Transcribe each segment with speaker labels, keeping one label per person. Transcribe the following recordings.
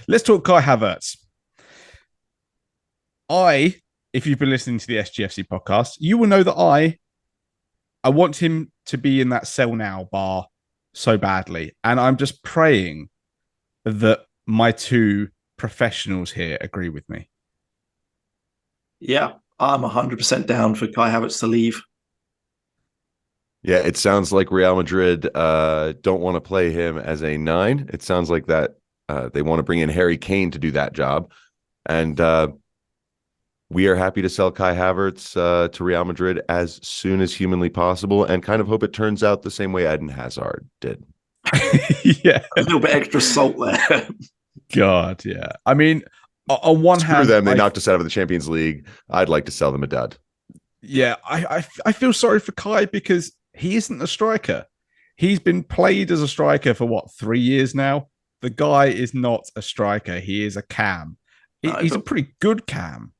Speaker 1: Let's talk Kai Havertz. If you've been listening to the SGFC podcast, you will know that I want him to be in that sell now bar so badly. And I'm just praying that my two professionals here agree with me.
Speaker 2: Yeah, I'm 100% down for Kai Havertz to leave.
Speaker 3: Yeah, it sounds like Real Madrid don't want to play him as a 9. It sounds like that they want to bring in Harry Kane to do that job. And we are happy to sell Kai Havertz to Real Madrid as soon as humanly possible, and kind of hope it turns out the same way Eden Hazard did.
Speaker 1: Yeah.
Speaker 2: A little bit extra salt there.
Speaker 1: God, yeah. I mean, on one
Speaker 3: Screw
Speaker 1: hand,
Speaker 3: them. They knocked us out of the Champions League. I'd like to sell them a dud.
Speaker 1: Yeah, I feel sorry for Kai because he isn't a striker. He's been played as a striker for 3 years now. The guy is not a striker. He is a cam. He's a pretty good cam.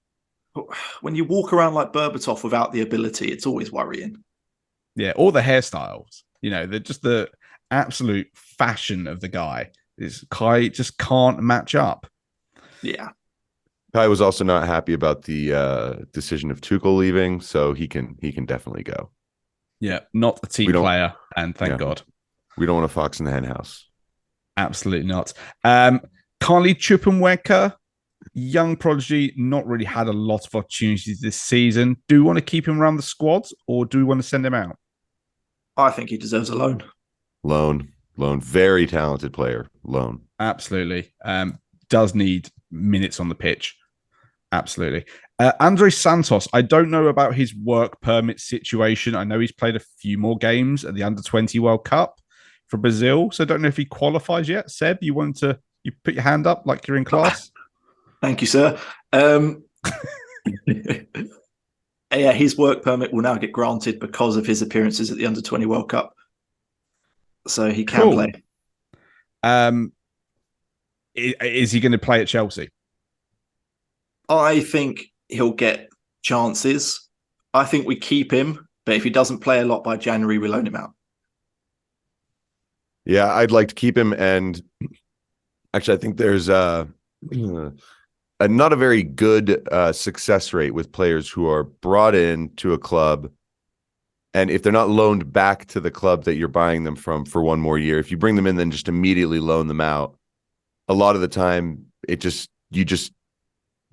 Speaker 2: When you walk around like Berbatov without the ability, it's always worrying.
Speaker 1: Yeah, all the hairstyles. They're just the absolute fashion of the guy. Kai just can't match up.
Speaker 2: Yeah.
Speaker 3: Kai was also not happy about the decision of Tuchel leaving, so he can definitely go.
Speaker 1: Yeah, not a team player, and thank God.
Speaker 3: We don't want a fox in the hen house.
Speaker 1: Absolutely not. Carly Chupanweka, young prodigy, not really had a lot of opportunities this season. Do we want to keep him around the squad, or do we want to send him out?
Speaker 2: I think he deserves a loan.
Speaker 3: Loan. Very talented player. Loan.
Speaker 1: Absolutely. Does need minutes on the pitch. Absolutely. Andre Santos, I don't know about his work permit situation. I know he's played a few more games at the Under-20 World Cup for Brazil, so I don't know if he qualifies yet. Seb, you put your hand up like you're in class?
Speaker 2: Thank you, sir. Yeah, his work permit will now get granted because of his appearances at the Under-20 World Cup. So he can play.
Speaker 1: Is he going to play at Chelsea?
Speaker 2: I think he'll get chances. I think we keep him, but if he doesn't play a lot by January, we loan him out.
Speaker 3: Yeah, I'd like to keep him. And actually, I think there's not a very good success rate with players who are brought in to a club. And if they're not loaned back to the club that you're buying them from for one more year, if you bring them in, then just immediately loan them out. A lot of the time, you just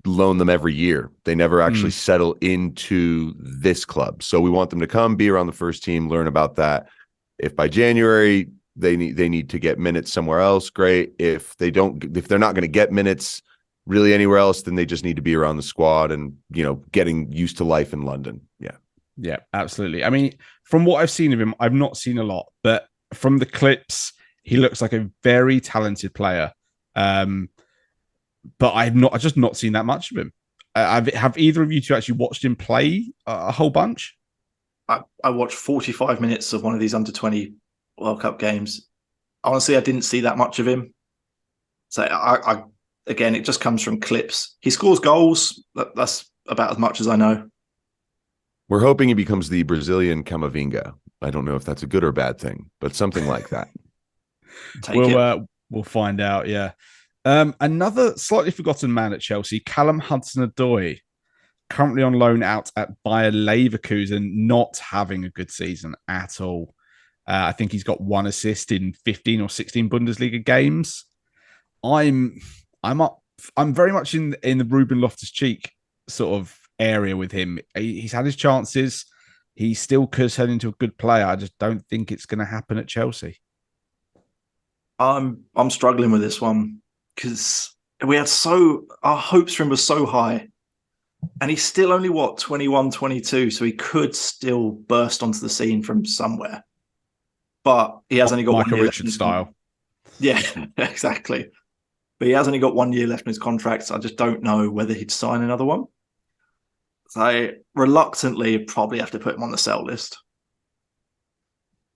Speaker 3: loan them every year. They never actually settle into this club. So we want them to come, be around the first team, learn about that. If by January they need to get minutes somewhere else, great. If they're not going to get minutes really anywhere else, then they just need to be around the squad and getting used to life in London.
Speaker 1: Yeah, absolutely. I mean, from what I've seen of him, I've not seen a lot, but from the clips, he looks like a very talented player. But I've just not seen that much of him. Have either of you two actually watched him play a whole bunch?
Speaker 2: I watched 45 minutes of one of these Under-20 World Cup games. Honestly, I didn't see that much of him. So again, it just comes from clips. He scores goals. That's about as much as I know.
Speaker 3: We're hoping he becomes the Brazilian Camavinga. I don't know if that's a good or bad thing, but something like that.
Speaker 1: We'll find out. Yeah. Another slightly forgotten man at Chelsea, Callum Hudson-Odoi, currently on loan out at Bayer Leverkusen, not having a good season at all. I think he's got 1 assist in 15 or 16 Bundesliga games. I'm very much in the Ruben Loftus-Cheek sort of area with him. He's had his chances. He still could turn into a good player. I just don't think it's going to happen at Chelsea.
Speaker 2: I'm struggling with this one because our hopes for him were so high, and he's still only 21, 22, so he could still burst onto the scene from somewhere. But he has only got
Speaker 1: Michael
Speaker 2: 1 year
Speaker 1: Richards style.
Speaker 2: Yeah, exactly. But he has only got 1 year left in his contract, so I just don't know whether he'd sign another one. So I reluctantly probably have to put him on the sell list.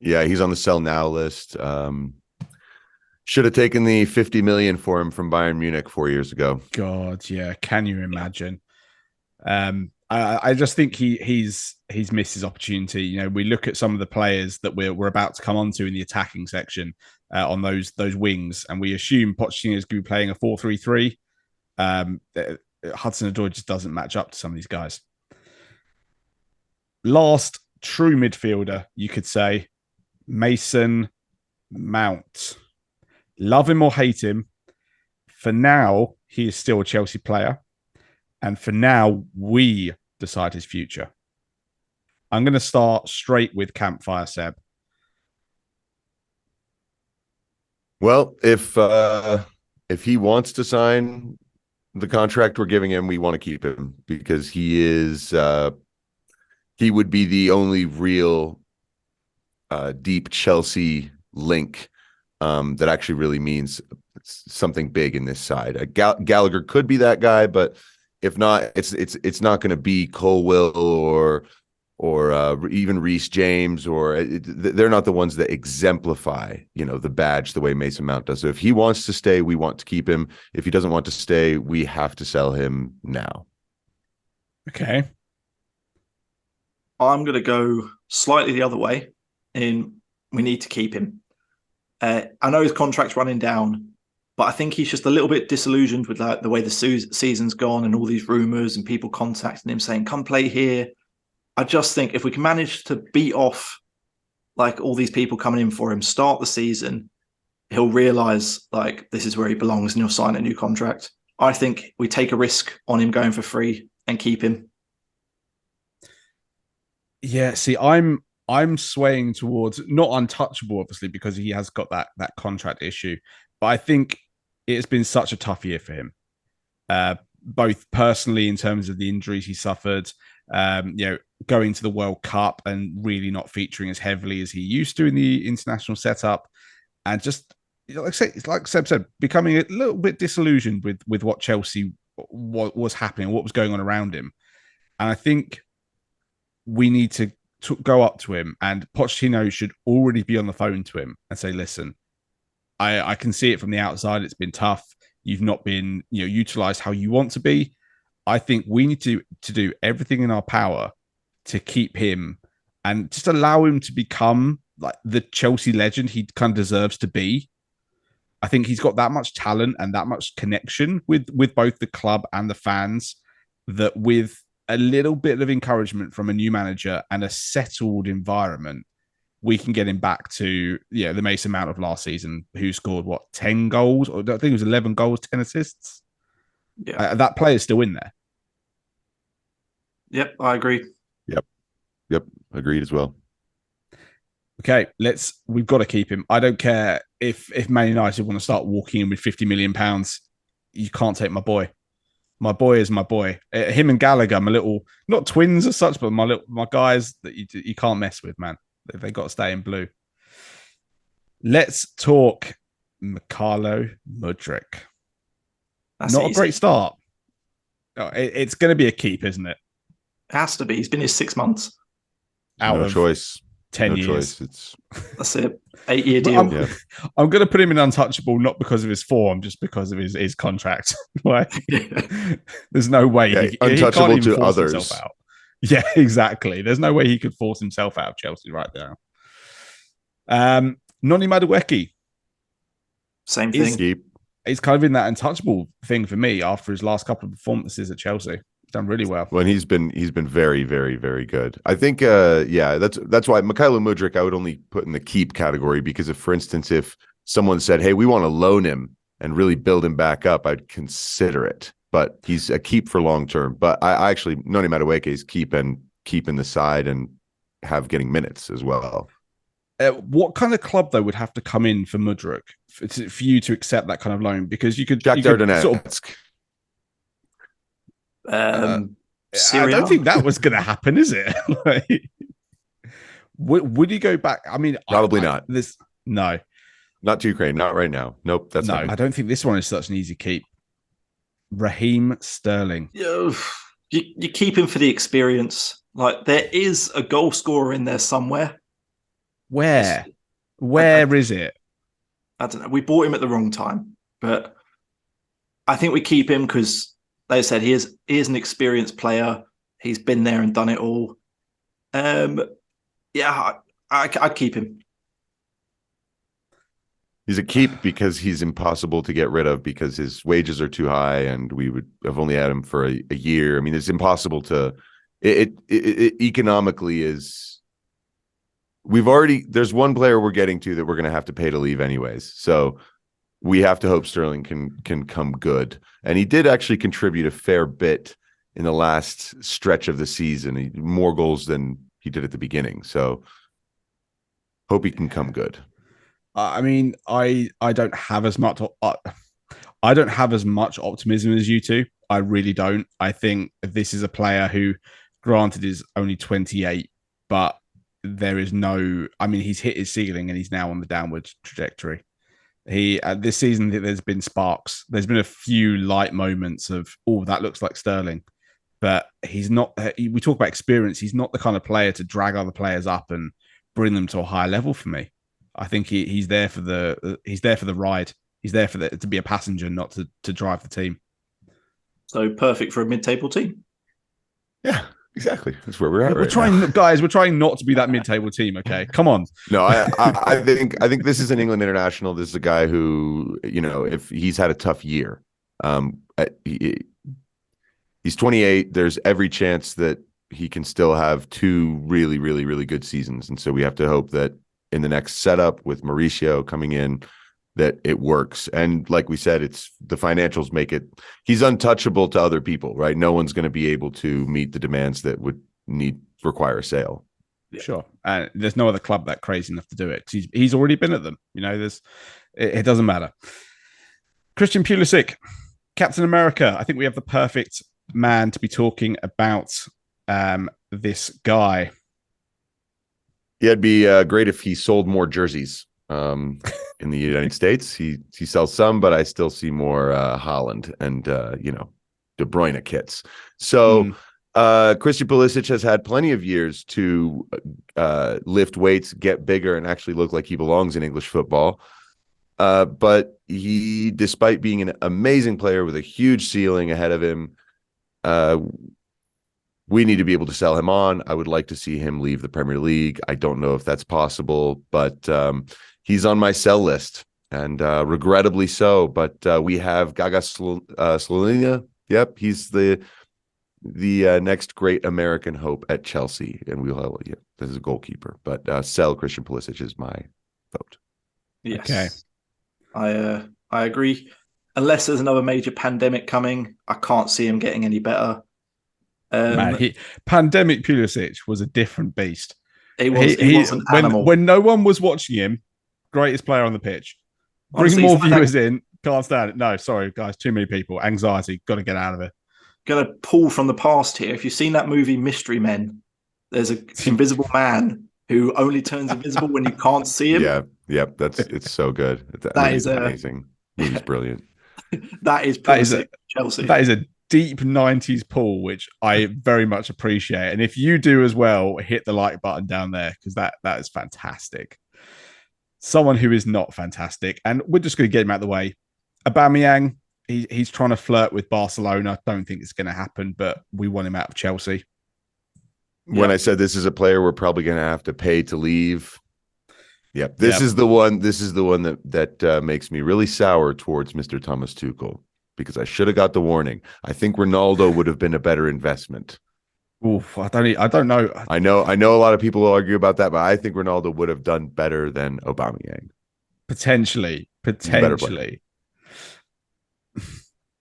Speaker 3: Yeah, he's on the sell now list. Should have taken the 50 million for him from Bayern Munich 4 years ago.
Speaker 1: God, yeah. Can you imagine? I just think he's missed his opportunity. You know, we look at some of the players that we're about to come onto in the attacking section on those wings, and we assume Pochettino is going to be playing a 4-3-3. Hudson-Odoi just doesn't match up to some of these guys. Last true midfielder, you could say, Mason Mount. Love him or hate him, for now, he is still a Chelsea player. And for now, we decide his future. I'm going to start straight with Campfire, Seb.
Speaker 3: Well, if he wants to sign the contract we're giving him, we want to keep him because he would be the only real deep Chelsea link that actually really means something big in this side. Gallagher could be that guy, but if not, it's not going to be Colwill or even Reece James, or they're not the ones that exemplify, the badge the way Mason Mount does. So if he wants to stay, we want to keep him. If he doesn't want to stay, we have to sell him now.
Speaker 1: Okay.
Speaker 2: I'm going to go slightly the other way in we need to keep him. I know his contract's running down, but I think he's just a little bit disillusioned with the way the season's gone and all these rumors and people contacting him saying, come play here. I just think if we can manage to beat off all these people coming in for him, start the season, he'll realize this is where he belongs and he'll sign a new contract. I think we take a risk on him going for free and keep him.
Speaker 1: Yeah, see, I'm swaying towards not untouchable, obviously, because he has got that contract issue. But I think it has been such a tough year for him, both personally in terms of the injuries he suffered, going to the World Cup and really not featuring as heavily as he used to in the international setup, and just like Seb said, becoming a little bit disillusioned with what Chelsea was happening, what was going on around him. And I think we need to go up to him, and Pochettino should already be on the phone to him and say, listen, I can see it from the outside. It's been tough. You've not been, utilized how you want to be. I think we need to do everything in our power to keep him and just allow him to become the Chelsea legend he kind of deserves to be. I think he's got that much talent and that much connection with both the club and the fans that with a little bit of encouragement from a new manager and a settled environment, we can get him back to the Mason Mount of last season, who scored 10 goals, or I think it was 11 goals, 10 assists.
Speaker 2: Yeah,
Speaker 1: that player's still in there.
Speaker 2: Yep, I agree.
Speaker 3: Yep, agreed as well.
Speaker 1: Okay, we've got to keep him. I don't care if Man United want to start walking in with £50 million. You can't take my boy. My boy is my boy. Him and Gallagher, my little, not twins as such, but my guys that you can't mess with, man. They got to stay in blue. Let's talk Mykhailo Mudryk.
Speaker 2: That's
Speaker 1: not
Speaker 2: easy.
Speaker 1: A great start. Oh, it's going to be a keep, isn't it?
Speaker 2: It has to be. He's been here 6 months.
Speaker 1: Out
Speaker 3: no
Speaker 1: of
Speaker 3: choice.
Speaker 1: 10
Speaker 3: no
Speaker 1: years.
Speaker 3: Choice.
Speaker 2: That's it. 8-year deal.
Speaker 1: I'm going to put him in untouchable, not because of his form, just because of his contract. There's no way
Speaker 3: he untouchable
Speaker 1: can't even
Speaker 3: to
Speaker 1: force
Speaker 3: others.
Speaker 1: Himself out. Yeah, exactly. There's no way he could force himself out of Chelsea right now. Noni Madueke.
Speaker 2: Same thing.
Speaker 1: He's kind of in that untouchable thing for me after his last couple of performances at Chelsea. He's done really well.
Speaker 3: Well, he's been very, very, very good. I think, that's why Mykhailo Mudryk I would only put in the keep category, because if, for instance, if someone said, hey, we want to loan him and really build him back up, I'd consider it. But he's a keep for long term. But I actually, Noni Madueke is keep in the side and getting minutes as well.
Speaker 1: What kind of club though would have to come in for Mudryk for you to accept that kind of loan? Because you could
Speaker 3: Donetsk.
Speaker 1: I don't think that was going to happen, is it? Would he go back? I mean,
Speaker 3: probably not.
Speaker 1: No,
Speaker 3: not to Ukraine, not right now. Nope, that's
Speaker 1: no. I don't think this one is such an easy keep. Raheem Sterling.
Speaker 2: You keep him for the experience. There is a goal scorer in there somewhere.
Speaker 1: Where is it?
Speaker 2: I don't know. We bought him at the wrong time, but I think we keep him because they said he is an experienced player. He's been there and done it all. Yeah, I'd keep him.
Speaker 3: He's a keep because he's impossible to get rid of because his wages are too high, and we would have only had him for a year. I mean, it's impossible to. It economically is. There's one player we're getting to that we're going to have to pay to leave anyways. So we have to hope Sterling can come good, and he did actually contribute a fair bit in the last stretch of the season, more goals than he did at the beginning. So hope he can come good.
Speaker 1: I mean, I don't have as much. I don't have as much optimism as you two. I really don't. I think this is a player who, granted, is only 28, but there is no. I mean, he's hit his ceiling and he's now on the downward trajectory. This season, there's been sparks. There's been a few light moments of, oh, that looks like Sterling, but he's not. We talk about experience. He's not the kind of player to drag other players up and bring them to a higher level for me. I think he's there for the ride. He's there to be a passenger, not to drive the team.
Speaker 2: So perfect for a mid-table team.
Speaker 3: Yeah, exactly. That's where we're at.
Speaker 1: We're trying not to be that mid-table team. Okay, come on.
Speaker 3: No, I think this is an England international. This is a guy who, if he's had a tough year, he's 28. There's every chance that he can still have two really, really, really good seasons, and so we have to hope that in the next setup with Mauricio coming in, that it works. And like we said, it's the financials make it, he's untouchable to other people, right? No one's going to be able to meet the demands that would require a sale.
Speaker 1: Sure. And there's no other club that crazy enough to do it. He's already been at them. It doesn't matter. Christian Pulisic, Captain America. I think we have the perfect man to be talking about this guy.
Speaker 3: Yeah, it'd be great if he sold more jerseys in the United States. He sells some, but I still see more Holland and De Bruyne kits. So Christian Pulisic has had plenty of years to lift weights, get bigger, and actually look like he belongs in English football. But he, despite being an amazing player with a huge ceiling ahead of him, we need to be able to sell him on. I would like to see him leave the Premier League. I don't know if that's possible, but he's on my sell list, and regrettably so. But we have Gaga Slonina. Yep, he's the next great American hope at Chelsea, and this is a goalkeeper. But sell Christian Pulisic is my vote.
Speaker 2: Yes,
Speaker 1: okay.
Speaker 2: I agree. Unless there's another major pandemic coming, I can't see him getting any better.
Speaker 1: Pandemic Pulisic was a different beast.
Speaker 2: He was an animal.
Speaker 1: When no one was watching him, greatest player on the pitch. Honestly, bring more viewers in. Can't stand it. No, sorry, guys. Too many people. Anxiety. Got to get out of it.
Speaker 2: Going to pull from the past here. If you've seen that movie Mystery Men, there's an invisible man who only turns invisible when you can't see him.
Speaker 3: Yeah. It's so good. That is amazing. Movie's brilliant.
Speaker 2: That is Chelsea.
Speaker 1: That is a deep 90s pull, which I very much appreciate. And if you do as well, hit the like button down there, because that is fantastic. Someone who is not fantastic, and we're just going to get him out of the way. Aubameyang, he's trying to flirt with Barcelona. Don't think it's going to happen, but we want him out of Chelsea.
Speaker 3: When I said this is a player we're probably going to have to pay to leave. Yep. This is the one that makes me really sour towards Mr. Thomas Tuchel, because I should have got the warning. I think Ronaldo would have been a better investment.
Speaker 1: Oof, I don't know.
Speaker 3: I know a lot of people will argue about that, but I think Ronaldo would have done better than Aubameyang.
Speaker 1: Potentially.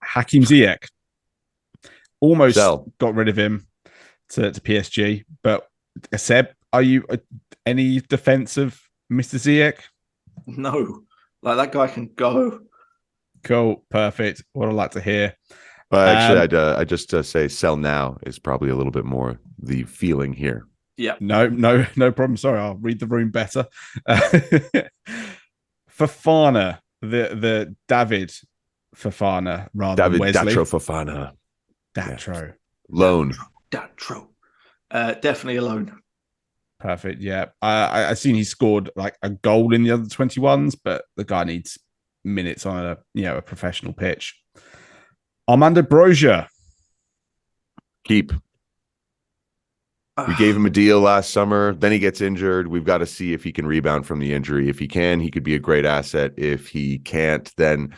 Speaker 1: Hakim Ziyech. Almost got rid of him to PSG, but Seb, are you any defense of Mr. Ziyech?
Speaker 2: No, like that guy can go.
Speaker 1: Cool, perfect. What I'd like to hear.
Speaker 3: Actually, I just say sell now is probably a little bit more the feeling here.
Speaker 2: Yeah.
Speaker 1: No problem. Sorry, I'll read the room better. Fofana, the David Fofana rather than Wesley.
Speaker 3: Datro Fofana.
Speaker 1: Datro.
Speaker 3: Loan.
Speaker 2: Datro. Definitely a loan.
Speaker 1: Perfect. Yeah. I've seen he scored like a goal in the under 21s, but the guy needs minutes on a professional pitch. Armando Broja.
Speaker 3: Keep. We gave him a deal last summer. Then he gets injured. We've got to see if he can rebound from the injury. If he can, he could be a great asset. If he can't, then,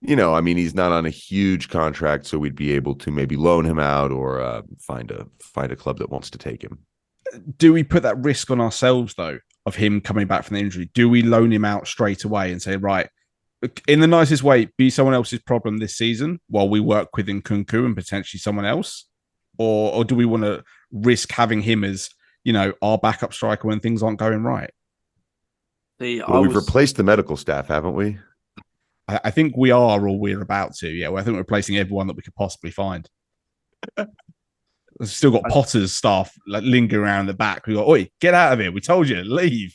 Speaker 3: I mean, he's not on a huge contract, so we'd be able to maybe loan him out or find a club that wants to take him.
Speaker 1: Do we put that risk on ourselves, though, of him coming back from the injury? Do we loan him out straight away and say, right, in the nicest way, be someone else's problem this season while we work with Nkunku and potentially someone else? Or do we want to risk having him as, our backup striker when things aren't going right?
Speaker 3: We've replaced the medical staff, haven't we?
Speaker 1: I think we are, or we're about to. Yeah, well, I think we're replacing everyone that we could possibly find. We've still got Potter's staff like lingering around the back. We go, oi, get out of here. We told you, leave.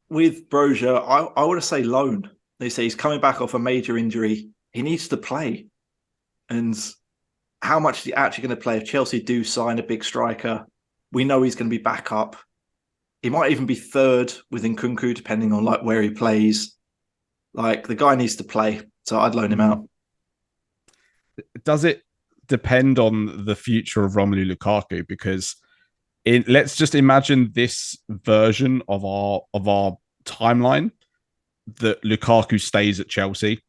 Speaker 2: With Brozier, I would say loan. They say he's coming back off a major injury. He needs to play. And how much is he actually going to play? If Chelsea do sign a big striker, we know he's going to be back up. He might even be third with Nkunku, depending on where he plays. The guy needs to play, so I'd loan him out.
Speaker 1: Does it depend on the future of Romelu Lukaku? Because let's just imagine this version of our timeline, that Lukaku stays at Chelsea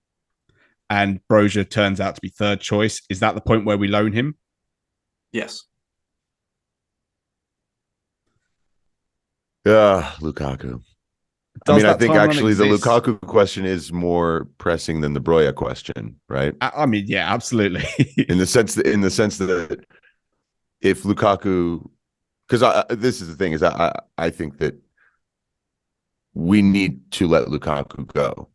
Speaker 1: and Brozier turns out to be third choice. Is that the point where we loan him?
Speaker 2: Yes.
Speaker 3: Lukaku. I think actually the Lukaku question is more pressing than the Broja question, right?
Speaker 1: I mean, yeah, absolutely.
Speaker 3: in the sense that if Lukaku, because this is the thing, is I think that we need to let Lukaku go.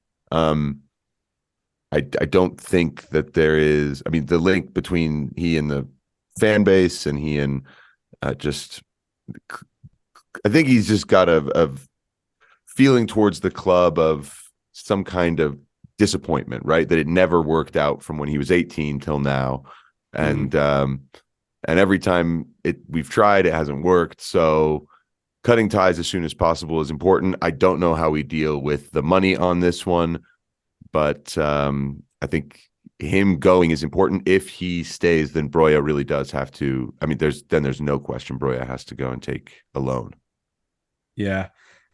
Speaker 3: I don't think that there is. I mean, the link between he and the fan base and he and I think he's just got a feeling towards the club of some kind of disappointment, right? That it never worked out from when he was 18 till now. And every time we've tried, it hasn't worked. So cutting ties as soon as possible is important. I don't know how we deal with the money on this one, but I think him going is important. If he stays, then Broja really does have to. I mean, there's no question Broja has to go and take a loan.
Speaker 1: Yeah.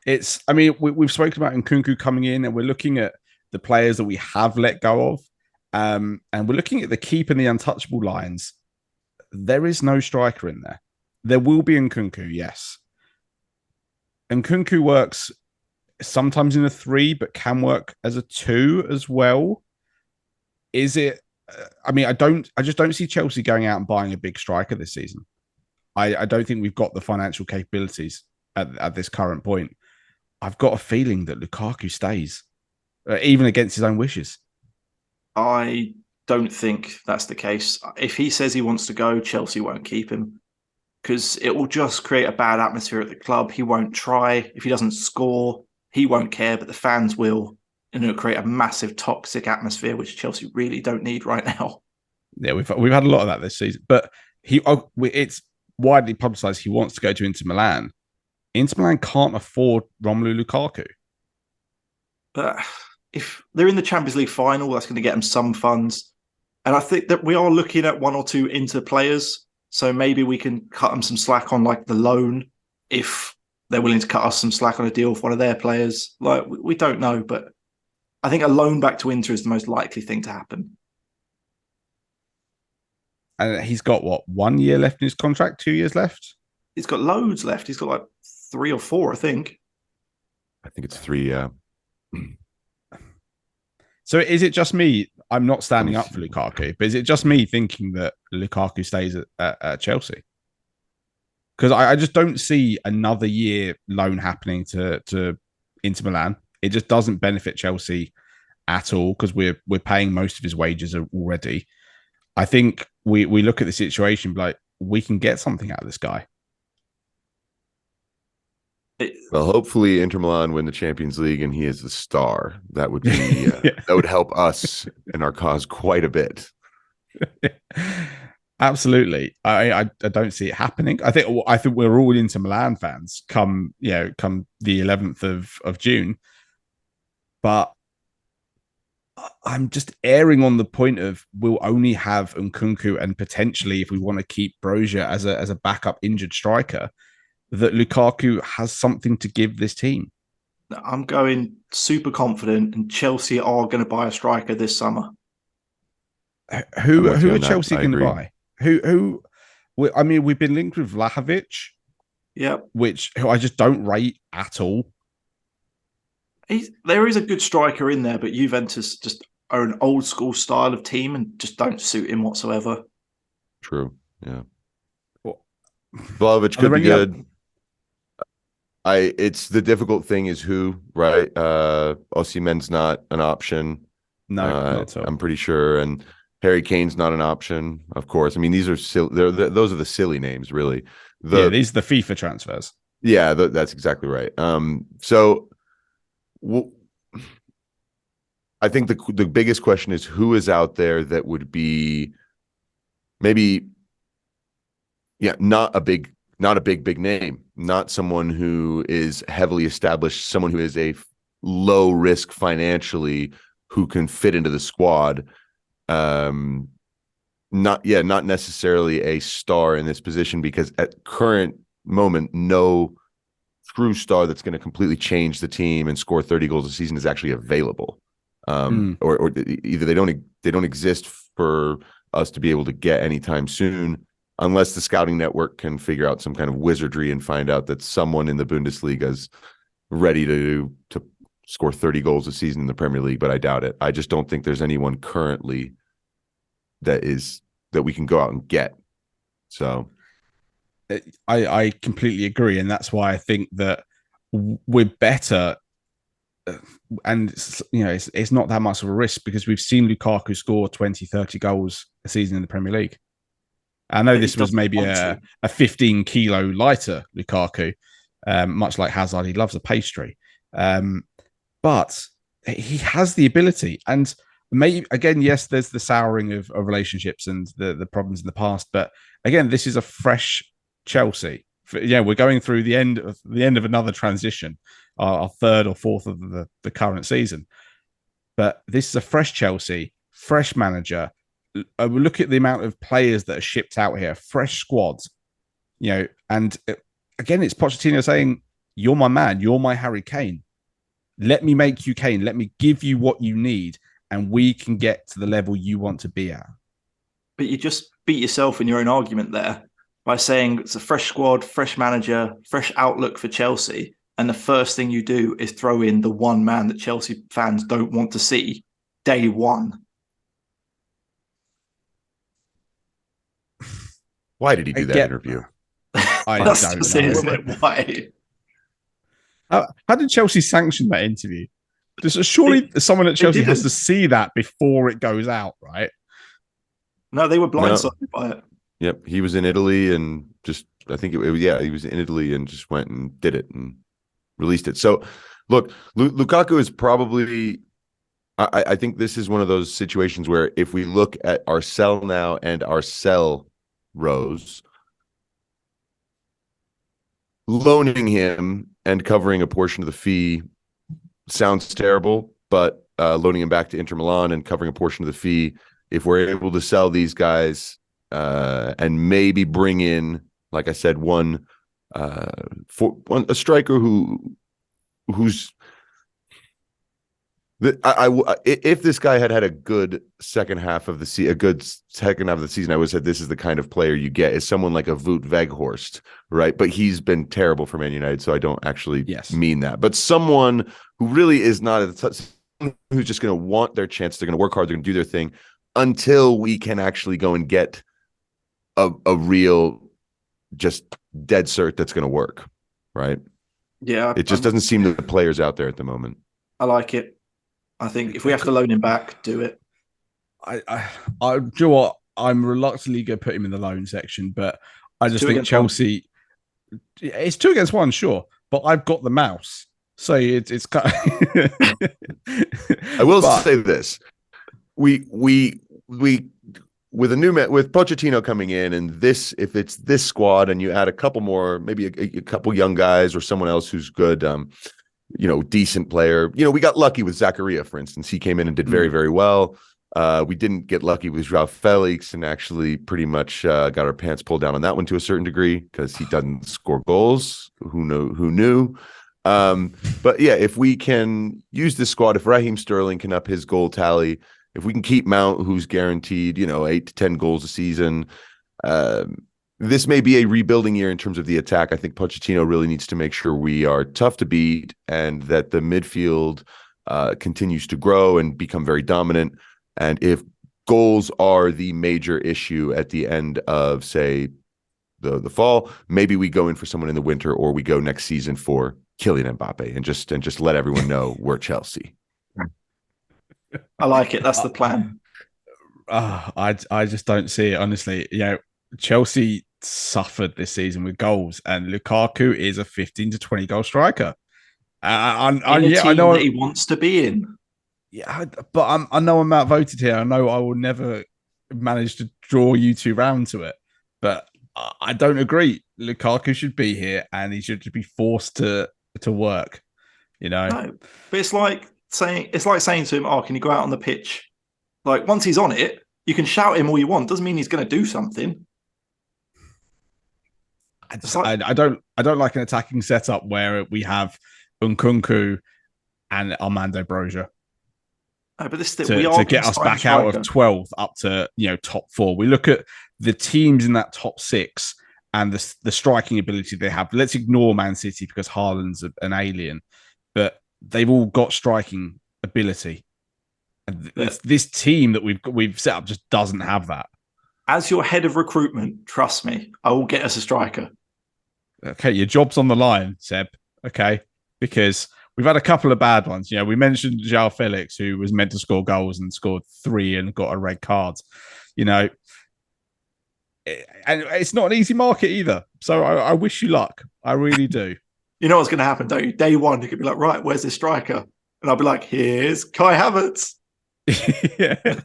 Speaker 1: We've spoken about Nkunku coming in, and we're looking at the players that we have let go of. And we're looking at the keep and the untouchable lines. There is no striker in there. There will be Nkunku, yes. Nkunku works sometimes in a 3, but can work as a 2 as well. Is it? I just don't see Chelsea going out and buying a big striker this season. I don't think we've got the financial capabilities at this current point. I've got a feeling that Lukaku stays, even against his own wishes.
Speaker 2: I don't think that's the case. If he says he wants to go, Chelsea won't keep him because it will just create a bad atmosphere at the club. He won't try. If he doesn't score, he won't care, but the fans will. And it'll create a massive toxic atmosphere, which Chelsea really don't need right now.
Speaker 1: Yeah, we've had a lot of that this season. But it's widely publicised he wants to go to Inter Milan. Inter Milan can't afford Romelu Lukaku.
Speaker 2: But if they're in the Champions League final, that's going to get them some funds. And I think that we are looking at 1 or 2 Inter players. So maybe we can cut them some slack on the loan if they're willing to cut us some slack on a deal with one of their players. We don't know, but I think a loan back to Inter is the most likely thing to happen.
Speaker 1: And he's got 1 year left in his contract, 2 years left?
Speaker 2: He's got loads left. He's got 3 or 4, I think.
Speaker 3: I think it's 3, yeah.
Speaker 1: So is it just me? I'm not standing up for Lukaku, but is it just me thinking that Lukaku stays at Chelsea? Because I just don't see another year loan happening to Inter Milan. It just doesn't benefit Chelsea at all because we're paying most of his wages already. I think we look at the situation like we can get something out of this guy.
Speaker 3: Well, hopefully Inter Milan win the Champions League and he is the star. That would be that would help us and our cause quite a bit.
Speaker 1: Absolutely. I don't see it happening. I think we're all Inter Milan fans come the 11th of June. But I'm just erring on the point of we'll only have Nkunku and potentially, if we want to keep Brozier as a backup injured striker, that Lukaku has something to give this team.
Speaker 2: I'm going super confident, and Chelsea are going to buy a striker this summer.
Speaker 1: Who are
Speaker 3: on that.
Speaker 1: Chelsea
Speaker 3: I
Speaker 1: going to
Speaker 3: agree.
Speaker 1: buy? Who? I mean, we've been linked with Vlahovic,
Speaker 2: Yep.
Speaker 1: who I just don't rate at all.
Speaker 2: There is a good striker in there, but Juventus just are an old school style of team and just don't suit him whatsoever.
Speaker 3: True. Yeah.
Speaker 1: Well,
Speaker 3: Vlahovic could be good. It's the difficult thing is who, right? Osimhen's not an option.
Speaker 1: No, not at all.
Speaker 3: I'm pretty sure. And Harry Kane's not an option, of course. I mean, these are those are the silly names, really.
Speaker 1: These are the FIFA transfers.
Speaker 3: Yeah, that's exactly right. So I think the biggest question is who is out there that would be maybe, not a big name, not someone who is heavily established, someone who is a low risk financially, who can fit into the squad. Not necessarily a star in this position, because at current moment, no true star that's going to completely change the team and score 30 goals a season is actually available. Or either they don't exist for us to be able to get anytime soon, unless the scouting network can figure out some kind of wizardry and find out that someone in the Bundesliga is ready to score 30 goals a season in the Premier League. But I doubt it. I just don't think there's anyone currently that we can go out and get. So
Speaker 1: I completely agree, and that's why I think that we're better. And it's not that much of a risk, because we've seen Lukaku score 20, 30 goals a season in the Premier League. I know this was maybe a 15 kilo lighter Lukaku, much like Hazard. He loves a pastry. But he has the ability. And maybe, again, yes, there's the souring of relationships and the problems in the past. But again, this is a fresh Chelsea. We're going through the end of another transition, our third or fourth of the current season. But this is a fresh Chelsea, fresh manager. Look at the amount of players that are shipped out here, fresh squads, and again, it's Pochettino saying, "You're my man, you're my Harry Kane. Let me make you Kane. Let me give you what you need, and we can get to the level you want to be at."
Speaker 2: But you just beat yourself in your own argument there by saying it's a fresh squad, fresh manager, fresh outlook for Chelsea. And the first thing you do is throw in the one man that Chelsea fans don't want to see day one.
Speaker 3: Why did he do that interview?
Speaker 1: I don't know.
Speaker 2: Why?
Speaker 1: How did Chelsea sanction that interview? Surely someone at Chelsea has to see that before it goes out, right?
Speaker 2: No, they were blindsided by it.
Speaker 3: Yep, he was in Italy and I think he was in Italy and just went and did it and released it. So, look, Lukaku is probably. I think this is one of those situations where if we look at our sell now and our sell rows, loaning him and covering a portion of the fee sounds terrible, but loaning him back to Inter Milan and covering a portion of the fee, if we're able to sell these guys and maybe bring in, like I said, a striker who's if this guy had a good second half of the season, I would have said this is the kind of player you get, is someone like a Wout Weghorst, right? But he's been terrible for Man United, so I don't actually mean that. But someone who really is not who's just going to want their chance. They're going to work hard. They're going to do their thing until we can actually go and get a real just dead cert that's going to work, right?
Speaker 2: Yeah.
Speaker 3: It just doesn't seem that the players out there at the moment.
Speaker 2: I like it. I think if we have to loan him back, do it.
Speaker 1: I do you know what? I'm reluctantly going to put him in the loan section, but I just think Chelsea. It's 2 against 1, sure, but I've got the mouse, so it's kind of.
Speaker 3: I will say this: we with with Pochettino coming in, and if it's this squad, and you add a couple more, maybe a couple young guys or someone else who's good, decent player. We got lucky with Zakaria, for instance. He came in and did very, very well. We didn't get lucky with Joao Felix and actually pretty much got our pants pulled down on that one to a certain degree because he doesn't score goals. Who knew? But yeah, if we can use this squad, if Raheem Sterling can up his goal tally, if we can keep Mount, who's guaranteed, 8 to 10 goals a season, this may be a rebuilding year in terms of the attack. I think Pochettino really needs to make sure we are tough to beat and that the midfield continues to grow and become very dominant. And if goals are the major issue at the end of, say, the fall, maybe we go in for someone in the winter, or we go next season for Kylian Mbappe and just let everyone know we're Chelsea.
Speaker 2: I like it. That's the plan.
Speaker 1: I just don't see it, honestly. Chelsea suffered this season with goals, and Lukaku is a 15 to 20 goal striker.
Speaker 2: I know that he wants to be in.
Speaker 1: Yeah, but I know I'm outvoted here. I know I will never manage to draw you two round to it, but I don't agree. Lukaku should be here, and he should be forced to work.
Speaker 2: No, but it's like saying to him, "Oh, can you go out on the pitch?" Like once he's on it, you can shout him all you want. Doesn't mean he's going to do something.
Speaker 1: I don't like an attacking setup where we have Nkunku and Armando Broja.
Speaker 2: No, but
Speaker 1: to get us back out of 12th up to top 4. We look at the teams in that top 6 and the striking ability they have. Let's ignore Man City because Haaland's an alien, but they've all got striking ability. And this team that we've set up just doesn't have that.
Speaker 2: As your head of recruitment, trust me, I will get us a striker.
Speaker 1: Okay, your job's on the line, Seb. Okay, because we've had a couple of bad ones. We mentioned Joao Felix, who was meant to score goals and scored 3 and got a red card. And it's not an easy market either. So I wish you luck. I really do.
Speaker 2: You know what's going to happen, don't you? Day one, you could be like, right, where's this striker? And I'll be like, here's Kai Havertz.
Speaker 1: Yeah.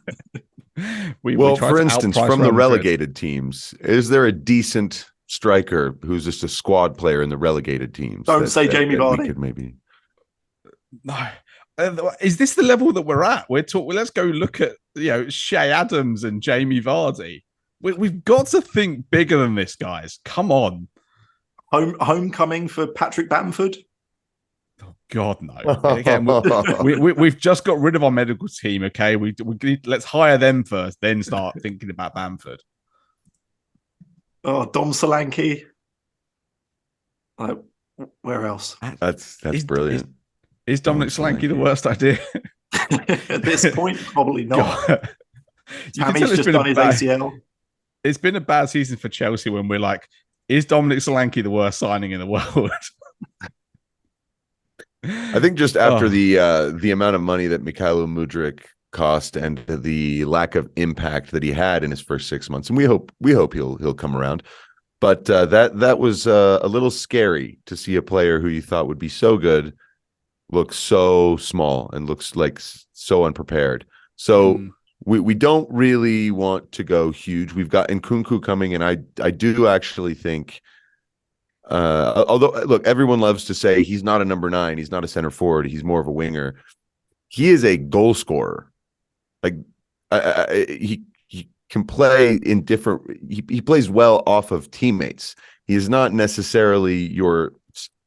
Speaker 3: For instance, from the relegated teams, is there a decent striker who's just a squad player in the relegated teams?
Speaker 2: Don't say Jamie Vardy.
Speaker 3: Could maybe.
Speaker 1: No. Is this the level that we're at? Let's go look at Shea Adams and Jamie Vardy. We've got to think bigger than this, guys. Come on.
Speaker 2: Homecoming for Patrick Bamford?
Speaker 1: Oh God, no! Again, we've just got rid of our medical team. Okay, we let's hire them first, then start thinking about Bamford.
Speaker 2: Oh, Dom Solanke. Like, where else?
Speaker 3: That's brilliant.
Speaker 1: Is Dominic Solanke the worst idea?
Speaker 2: At this point, probably not. Tammy's just done his ACL.
Speaker 1: It's been a bad season for Chelsea when we're like, is Dominic Solanke the worst signing in the world?
Speaker 3: I think just after the amount of money that Mykhailo Mudryk cost and the lack of impact that he had in his first 6 months, and we hope he'll come around, but that was a little scary to see a player who you thought would be so good look so small and looks like so unprepared. So we don't really want to go huge. We've got Nkunku coming, and I do actually think. Although, look, everyone loves to say he's not a number 9, he's not a center forward, he's more of a winger. He is a goal scorer. Like he can play in different. He plays well off of teammates. He is not necessarily your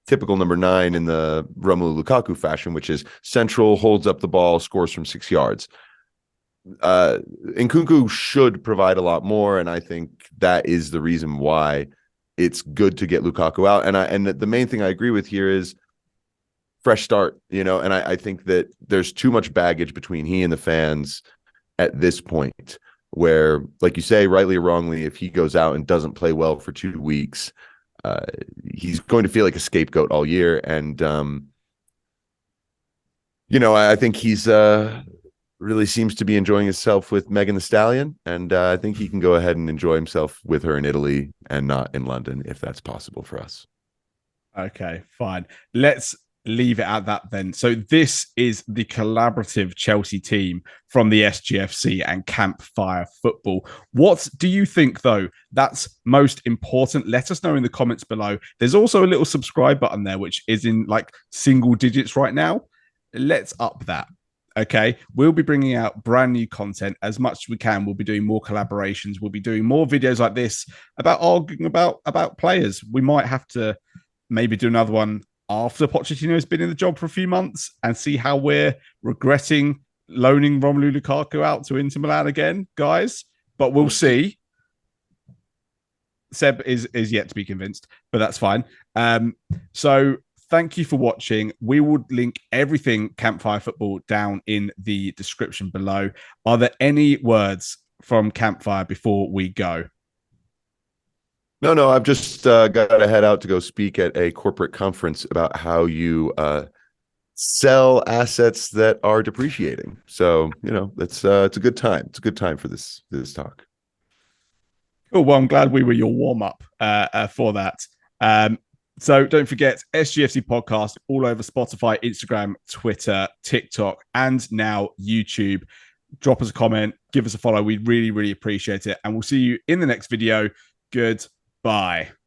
Speaker 3: typical number 9 in the Romelu Lukaku fashion, which is central, holds up the ball, scores from 6 yards. Nkunku should provide a lot more, and I think that is the reason why it's good to get Lukaku out. And the main thing I agree with here is fresh start, and I think that there's too much baggage between he and the fans at this point where, like you say, rightly or wrongly, if he goes out and doesn't play well for 2 weeks, he's going to feel like a scapegoat all year. And, I think he's really seems to be enjoying himself with Megan Thee Stallion. And I think he can go ahead and enjoy himself with her in Italy and not in London, if that's possible for us.
Speaker 1: Okay, fine. Let's leave it at that then. So this is the collaborative Chelsea team from the SGFC and Campfire Football. What do you think, though, that's most important? Let us know in the comments below. There's also a little subscribe button there, which is in like single digits right now. Let's up that. Okay, we'll be bringing out brand new content as much as we can. We'll be doing more collaborations. We'll be doing more videos like this about arguing about players. We might have to maybe do another one after Pochettino has been in the job for a few months and see how we're regretting loaning Romelu Lukaku out to Inter Milan again, guys. But we'll see. Seb is yet to be convinced, but that's fine. So thank you for watching. We will link everything Campfire Football down in the description below. Are there any words from Campfire before we go?
Speaker 3: No, I've just got to head out to go speak at a corporate conference about how you sell assets that are depreciating. So, it's a good time. It's a good time for this talk.
Speaker 1: Cool. Well, I'm glad we were your warm-up for that. So don't forget, SGFC Podcast all over Spotify, Instagram, Twitter, TikTok, and now YouTube. Drop us a comment, give us a follow. We'd really, really appreciate it. And we'll see you in the next video. Goodbye.